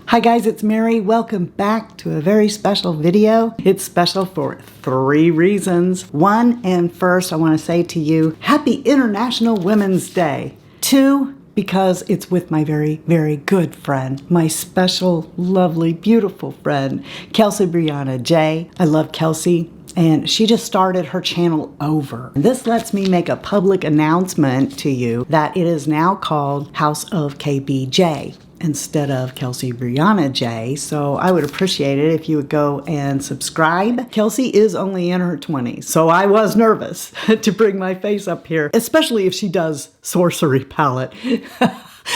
Hi guys, it's Mary. Welcome back to a very special video. It's special for 3 reasons. One, and first I want to say to you, Happy International Women's Day. 2, because it's with my very, very good friend, my special, lovely, beautiful friend, Kelsee J. I love Kelsee. And she just started her channel over. This lets me make a public announcement to you that it is now called House of KBJ instead of Kelsee Brianna J. So I would appreciate it if you would go and subscribe. Kelsee is only in her 20s, so I was nervous to bring my face up here, especially if she does Sorcery palette.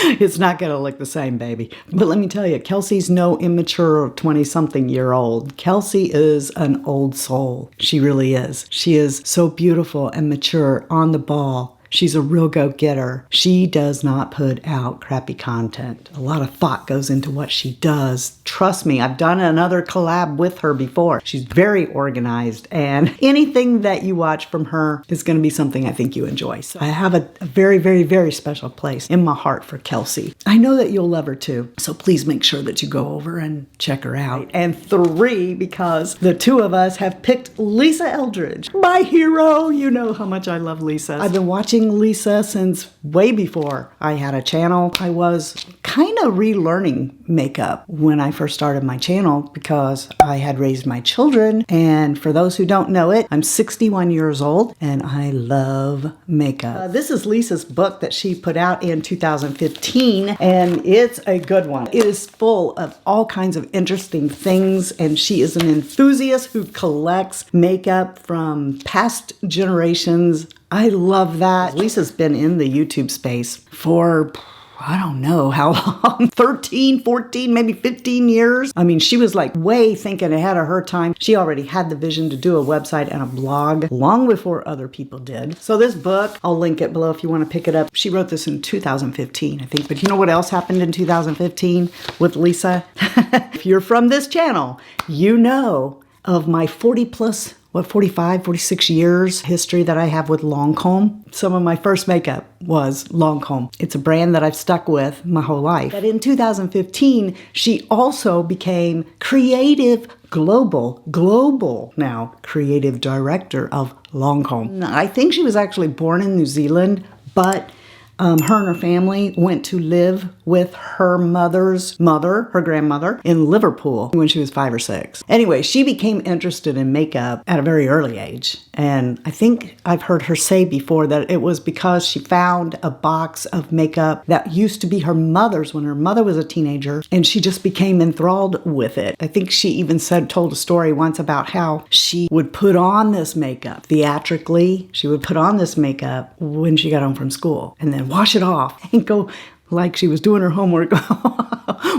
It's not gonna look the same, baby. But let me tell you, Kelsee's no immature 20-something-year-old. Kelsee is an old soul. She really is. She is so beautiful and mature, on the ball. She's a real go-getter. She does not put out crappy content. A lot of thought goes into what she does. Trust me, I've done another collab with her before. She's very organized, and anything that you watch from her is going to be something I think you enjoy. So I have a very, very, very special place in my heart for Kelsee. I know that you'll love her too, so please make sure that you go over and check her out. And 3, because the 2 of us have picked Lisa Eldridge, my hero. You know how much I love Lisa. I've been watching Lisa since way before I had a channel. I was kind of relearning makeup when I first started my channel because I had raised my children, and for those who don't know it, I'm 61 years old and I love makeup. This is Lisa's book that she put out in 2015, and it's a good one. It is full of all kinds of interesting things, and she is an enthusiast who collects makeup from past generations. I love that. Lisa's been in the YouTube space for, I don't know how long, 13, 14, maybe 15 years. I mean, she was like way thinking ahead of her time. She already had the vision to do a website and a blog long before other people did. So this book, I'll link it below if you want to pick it up. She wrote this in 2015, I think. But you know what else happened in 2015 with Lisa? If you're from this channel, you know of my 45, 46 years history that I have with Lancôme. Some of my first makeup was Lancôme. It's a brand that I've stuck with my whole life. But in 2015, she also became global now, creative director of Lancôme. I think she was actually born in New Zealand, but her and her family went to live with her mother's mother, her grandmother, in Liverpool when she was 5 or 6. Anyway, she became interested in makeup at a very early age. And I think I've heard her say before that it was because she found a box of makeup that used to be her mother's when her mother was a teenager, and she just became enthralled with it. I think she even told a story once about how she would put on this makeup theatrically. She would put on this makeup when she got home from school and then wash it off and go like she was doing her homework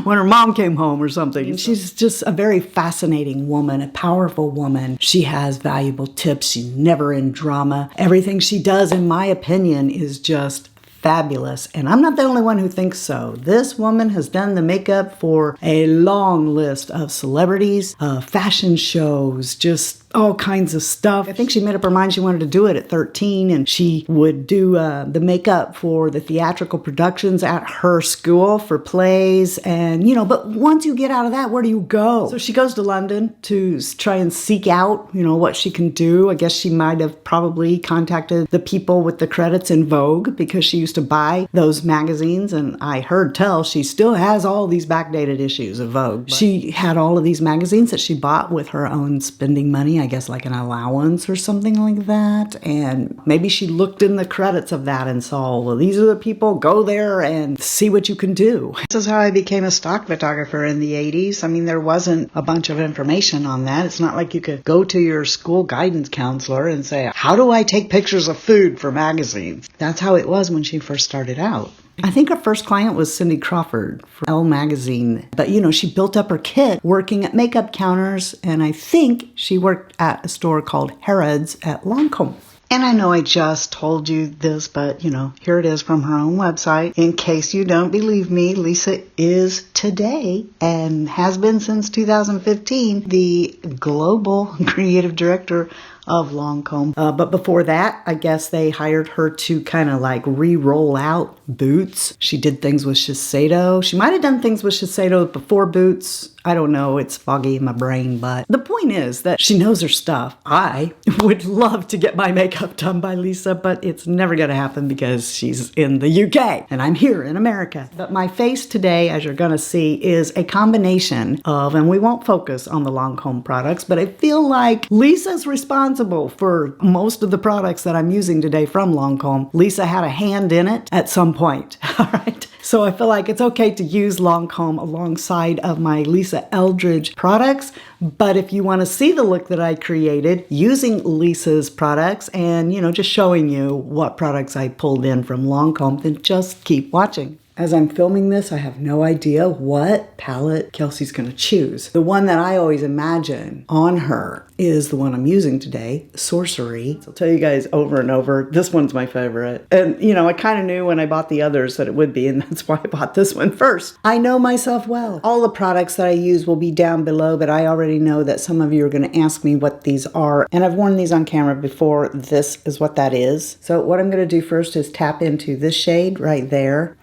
when her mom came home or something. She's just a very fascinating woman, a powerful woman. She has valuable tips. She's never in drama. Everything she does, in my opinion, is just fabulous. And I'm not the only one who thinks so. This woman has done the makeup for a long list of celebrities, fashion shows, just all kinds of stuff. I think she made up her mind she wanted to do it at 13, and she would do the makeup for the theatrical productions at her school for plays, and but once you get out of that, where do you go? So she goes to London to try and seek out, what she can do. I guess she might have probably contacted the people with the credits in Vogue because she used to buy those magazines, and I heard tell she still has all these backdated issues of Vogue. She had all of these magazines that she bought with her own spending money, I guess like an allowance or something like that. And maybe she looked in the credits of that and saw, well, these are the people, go there and see what you can do. This is how I became a stock photographer in the 80s. I mean, there wasn't a bunch of information on that. It's not like you could go to your school guidance counselor and say, how do I take pictures of food for magazines? That's how it was when she first started out. I think her first client was Cindy Crawford for Elle magazine. But, she built up her kit working at makeup counters, and I think she worked at a store called Harrods at Lancôme. And I know I just told you this, but, here it is from her own website. In case you don't believe me, Lisa is today, and has been since 2015, the global creative director of Lancôme. But before that, I guess they hired her to kind of like re-roll out Boots. She did things with Shiseido. She might have done things with Shiseido before Boots. I don't know, it's foggy in my brain, but the point is that she knows her stuff. I would love to get my makeup done by Lisa, but it's never gonna happen because she's in the UK and I'm here in America. But my face today, as you're gonna see, is a combination of, and we won't focus on the Lancôme products, but I feel like Lisa's responsible for most of the products that I'm using today from Lancôme. Lisa had a hand in it at some point, all right? So I feel like it's okay to use Lancôme alongside of my Lisa Eldridge products. But if you want to see the look that I created using Lisa's products and, just showing you what products I pulled in from Lancôme, then just keep watching. As I'm filming this, I have no idea what palette Kelsee's going to choose. The one that I always imagine on her is the one I'm using today, Sorcery. I'll tell you guys over and over, this one's my favorite. And, I kind of knew when I bought the others that it would be, and that's why I bought this one first. I know myself well. All the products that I use will be down below, but I already know that some of you are going to ask me what these are. And I've worn these on camera before. This is what that is. So what I'm going to do first is tap into this shade right there.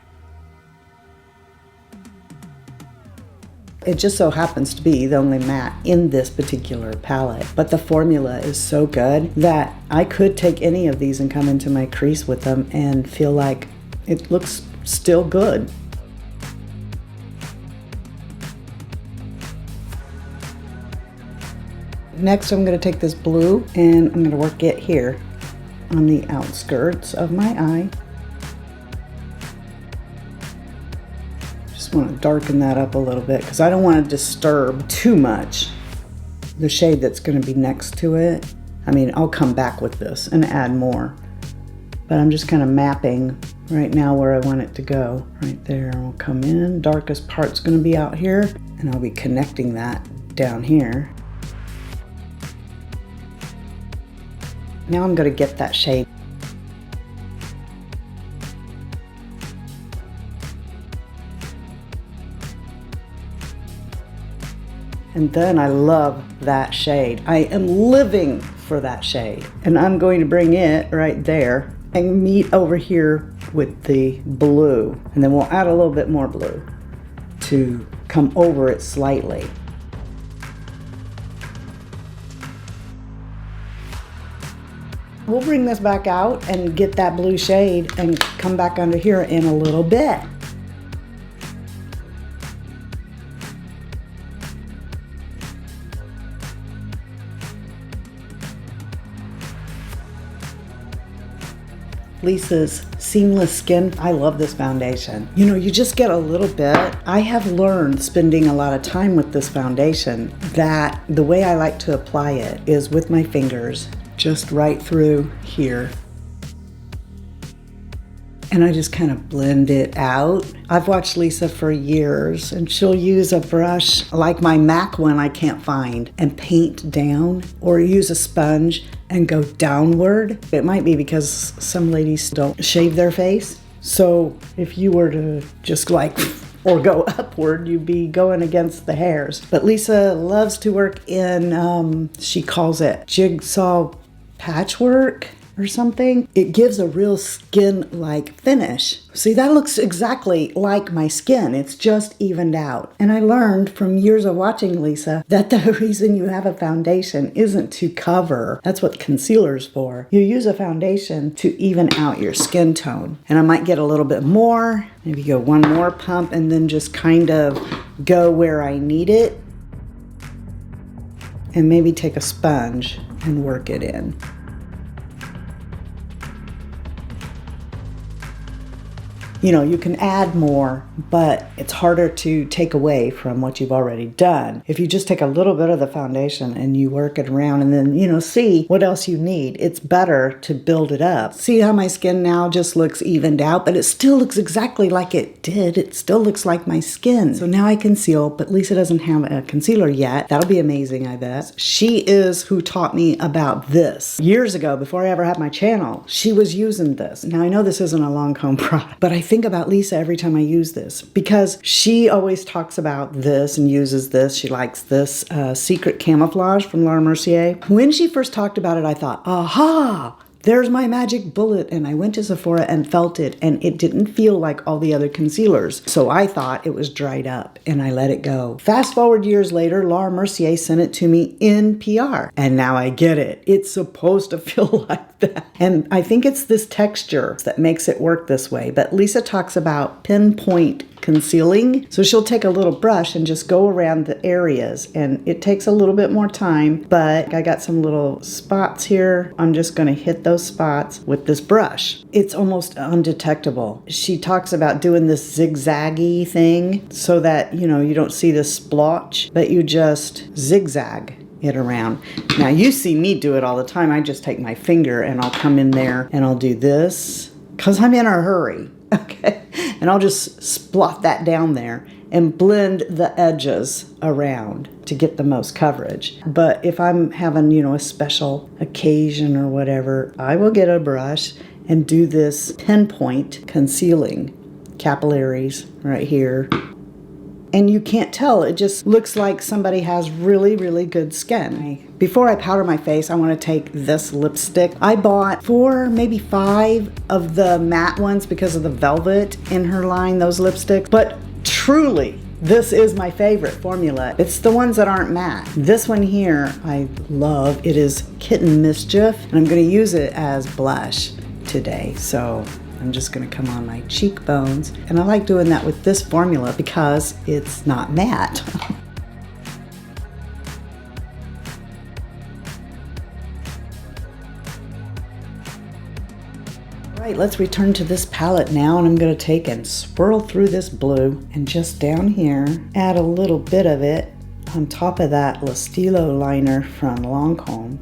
It just so happens to be the only matte in this particular palette, but the formula is so good that I could take any of these and come into my crease with them and feel like it looks still good. Next, I'm going to take this blue and I'm going to work it here on the outskirts of my eye. Want to darken that up a little bit because I don't want to disturb too much the shade that's going to be next to it. I mean, I'll come back with this and add more, but I'm just kind of mapping right now where I want it to go. Right there, I'll come in. Darkest part's going to be out here, and I'll be connecting that down here. Now I'm going to get that shade. And then I love that shade. I am living for that shade. And I'm going to bring it right there and meet over here with the blue. And then we'll add a little bit more blue to come over it slightly. We'll bring this back out and get that blue shade and come back under here in a little bit. Lisa's Seamless Skin. I love this foundation. You just get a little bit. I have learned spending a lot of time with this foundation that the way I like to apply it is with my fingers, just right through here. And I just kind of blend it out. I've watched Lisa for years and she'll use a brush like my MAC one I can't find and paint down, or use a sponge and go downward. It might be because some ladies don't shave their face. So if you were to just or go upward, you'd be going against the hairs. But Lisa loves to work in, she calls it jigsaw patchwork or something. It gives a real skin-like finish. See, that looks exactly like my skin. It's just evened out. And I learned from years of watching Lisa that the reason you have a foundation isn't to cover. That's what concealer's for. You use a foundation to even out your skin tone. And I might get a little bit more, maybe go one more pump and then just kind of go where I need it. And maybe take a sponge and work it in. You can add more, but it's harder to take away from what you've already done. If you just take a little bit of the foundation and you work it around and then, see what else you need, it's better to build it up. See how my skin now just looks evened out, but it still looks exactly like it did. It still looks like my skin. So now I conceal, but Lisa doesn't have a concealer yet. That'll be amazing, I bet. She is who taught me about this. Years ago, before I ever had my channel, she was using this. Now I know this isn't a Lancôme product, but I think about Lisa every time I use this because she always talks about this and uses this. She likes this Secret Camouflage from Mercier. When she first talked about it, I thought, aha, there's my magic bullet. And I went to Sephora and felt it, and it didn't feel like all the other concealers. So I thought it was dried up, and I let it go. Fast forward years later, Laura Mercier sent it to me in PR, and now I get it. It's supposed to feel like that. And I think it's this texture that makes it work this way. But Lisa talks about pinpoint concealing. So she'll take a little brush and just go around the areas, and it takes a little bit more time, but I got some little spots here. I'm just going to hit those spots with this brush. It's almost undetectable. She talks about doing this zigzaggy thing so that, you know, you don't see the splotch, but you just zigzag it around. Now you see me do it all the time. I just take my finger and I'll come in there and I'll do this because I'm in a hurry. Okay, and I'll just splot that down there and blend the edges around to get the most coverage. But if I'm having, you know, a special occasion or whatever, I will get a brush and do this pinpoint concealing capillaries right here. And you can't tell, it just looks like somebody has really, really good skin. Before I powder my face, I want to take this lipstick. I bought 4, maybe 5 of the matte ones because of the velvet in her line, those lipsticks. But truly, this is my favorite formula. It's the ones that aren't matte. This one here, I love. It is Kitten Mischief, and I'm going to use it as blush today. So I'm just going to come on my cheekbones. And I like doing that with this formula because it's not matte. All right, let's return to this palette now, and I'm going to take and swirl through this blue, and just down here, add a little bit of it on top of that Stylo liner from Lancôme.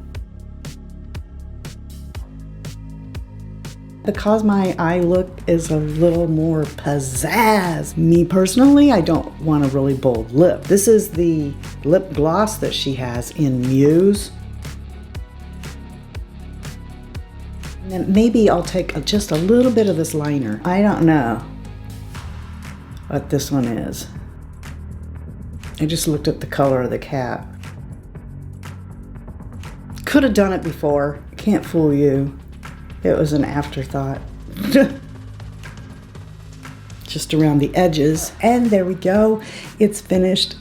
Because my eye look is a little more pizzazz. Me personally, I don't want a really bold lip. This is the lip gloss that she has in Muse. And then maybe I'll take just a little bit of this liner. I don't know what this one is. I just looked at the color of the cap. Could have done it before. Can't fool you. It was an afterthought. Just around the edges. And there we go. It's finished.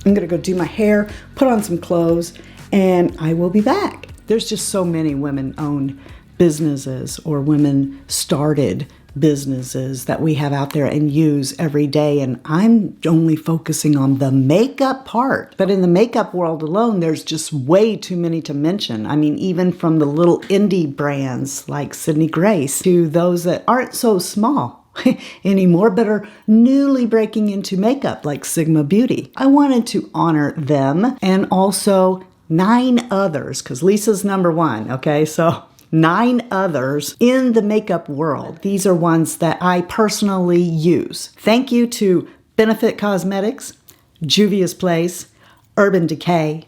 I'm gonna go do my hair, put on some clothes, and I will be back. There's just so many women-owned businesses or women-started businesses that we have out there and use every day, and I'm only focusing on the makeup part. But in the makeup world alone, there's just way too many to mention. I mean, even from the little indie brands like Sydney Grace to those that aren't so small anymore but are newly breaking into makeup like Sigma Beauty. I wanted to honor them, and also 9 others, because Lisa's #1, okay? So 9 others in the makeup world. These are ones that I personally use. Thank you to Benefit Cosmetics, Juvia's Place, Urban Decay,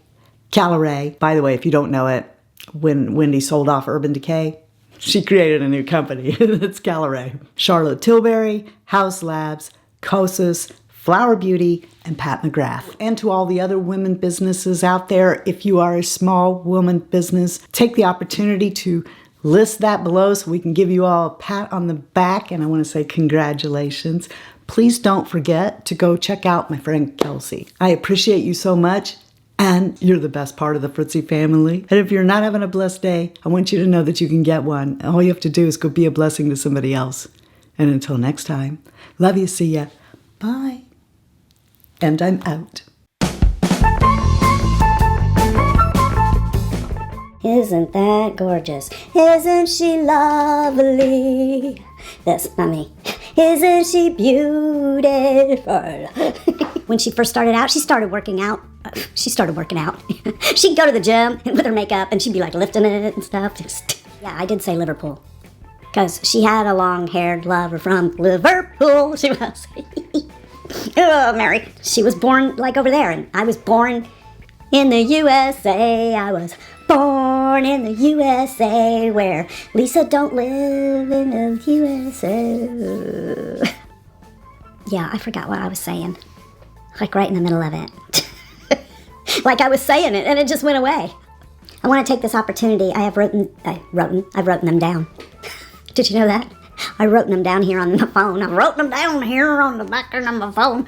Caloray. By the way, if you don't know it, when Wendy sold off Urban Decay, she created a new company. It's Caloray. Charlotte Tilbury, House Labs, Kosas, Flower Beauty, and Pat McGrath. And to all the other women businesses out there, if you are a small woman business, take the opportunity to list that below so we can give you all a pat on the back, and I want to say congratulations. Please don't forget to go check out my friend Kelsee. I appreciate you so much, and you're the best part of the Fritzy family. And if you're not having a blessed day, I want you to know that you can get one. All you have to do is go be a blessing to somebody else. And until next time, love you, see ya, bye. And I'm out. Isn't that gorgeous? Isn't she lovely? That's not me. Isn't she beautiful? When she first started out, she started working out. She'd go to the gym with her makeup, and she'd be like lifting it and stuff. Yeah, I did say Liverpool, because she had a long-haired lover from Liverpool. She was. Oh, Mary. She was born like over there, and I was born in the USA. I was born in the USA, where Lisa don't live in the USA. Yeah, I forgot what I was saying. Like right in the middle of it. Like I was saying it, and it just went away. I want to take this opportunity. I've written them down. Did you know that? I wrote them down here on my phone. I wrote them down here on the back of my phone.